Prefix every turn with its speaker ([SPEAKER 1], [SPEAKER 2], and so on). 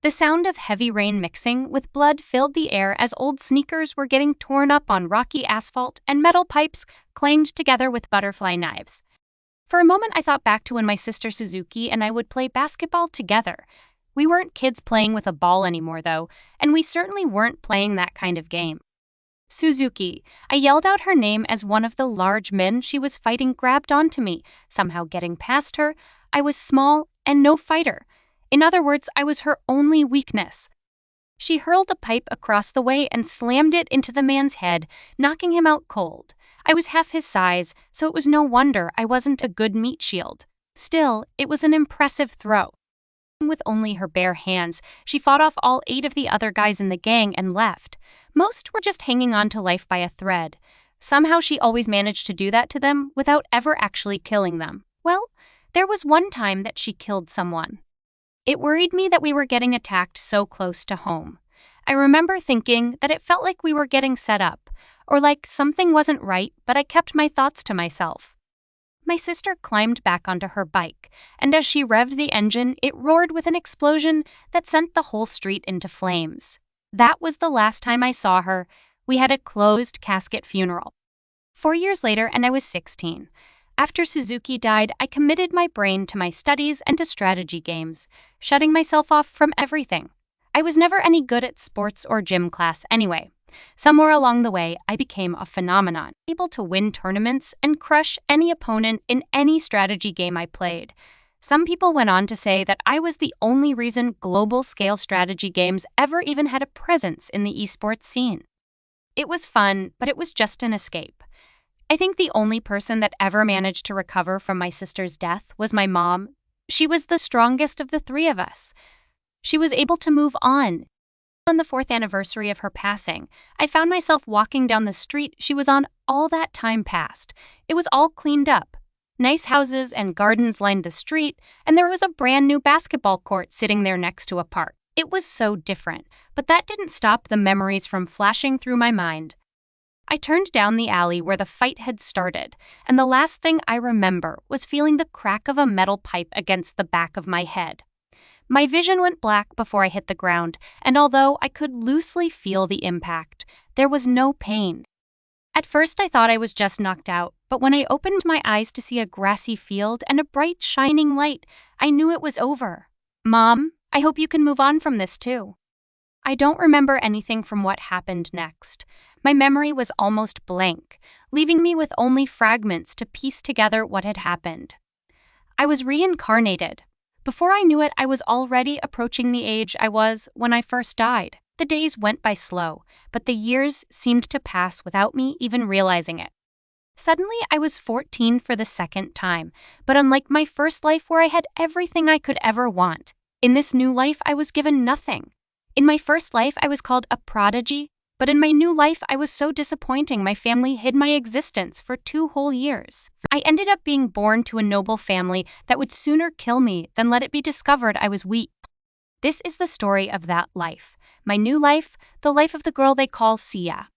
[SPEAKER 1] The sound of heavy rain mixing with blood filled the air as old sneakers were getting torn up on rocky asphalt and metal pipes clanged together with butterfly knives. For a moment, I thought back to when my sister Suzuki and I would play basketball together. We weren't kids playing with a ball anymore, though, and we certainly weren't playing that kind of game. Suzuki. I yelled out her name as one of the large men she was fighting grabbed onto me, somehow getting past her. I was small and no fighter. In other words, I was her only weakness. She hurled a pipe across the way and slammed it into the man's head, knocking him out cold. I was half his size, so it was no wonder I wasn't a good meat shield. Still, it was an impressive throw. With only her bare hands, she fought off all 8 of the other guys in the gang and left. Most were just hanging on to life by a thread. Somehow she always managed to do that to them without ever actually killing them. Well, there was one time that she killed someone. It worried me that we were getting attacked so close to home. I remember thinking that it felt like we were getting set up, or like something wasn't right, but I kept my thoughts to myself. My sister climbed back onto her bike, and as she revved the engine, it roared with an explosion that sent the whole street into flames. That was the last time I saw her. We had a closed casket funeral. 4 years later, and I was 16. After Suzuki died, I committed my brain to my studies and to strategy games, shutting myself off from everything. I was never any good at sports or gym class anyway. Somewhere along the way, I became a phenomenon, able to win tournaments and crush any opponent in any strategy game I played. Some people went on to say that I was the only reason global-scale strategy games ever even had a presence in the esports scene. It was fun, but it was just an escape. I think the only person that ever managed to recover from my sister's death was my mom. She was the strongest of the 3 of us. She was able to move on. On the 4th anniversary of her passing, I found myself walking down the street she was on all that time past. It was all cleaned up. Nice houses and gardens lined the street, and there was a brand new basketball court sitting there next to a park. It was so different, but that didn't stop the memories from flashing through my mind. I turned down the alley where the fight had started, and the last thing I remember was feeling the crack of a metal pipe against the back of my head. My vision went black before I hit the ground, and although I could loosely feel the impact, there was no pain. At first I thought I was just knocked out, but when I opened my eyes to see a grassy field and a bright, shining light, I knew it was over. Mom, I hope you can move on from this too. I don't remember anything from what happened next. My memory was almost blank, leaving me with only fragments to piece together what had happened. I was reincarnated. Before I knew it, I was already approaching the age I was when I first died. The days went by slow, but the years seemed to pass without me even realizing it. Suddenly, I was 14 for the second time, but unlike my first life where I had everything I could ever want, in this new life I was given nothing. In my first life, I was called a prodigy, but in my new life, I was so disappointing my family hid my existence for 2 whole years. I ended up being born to a noble family that would sooner kill me than let it be discovered I was weak. This is the story of that life. My new life, the life of the girl they call Sia.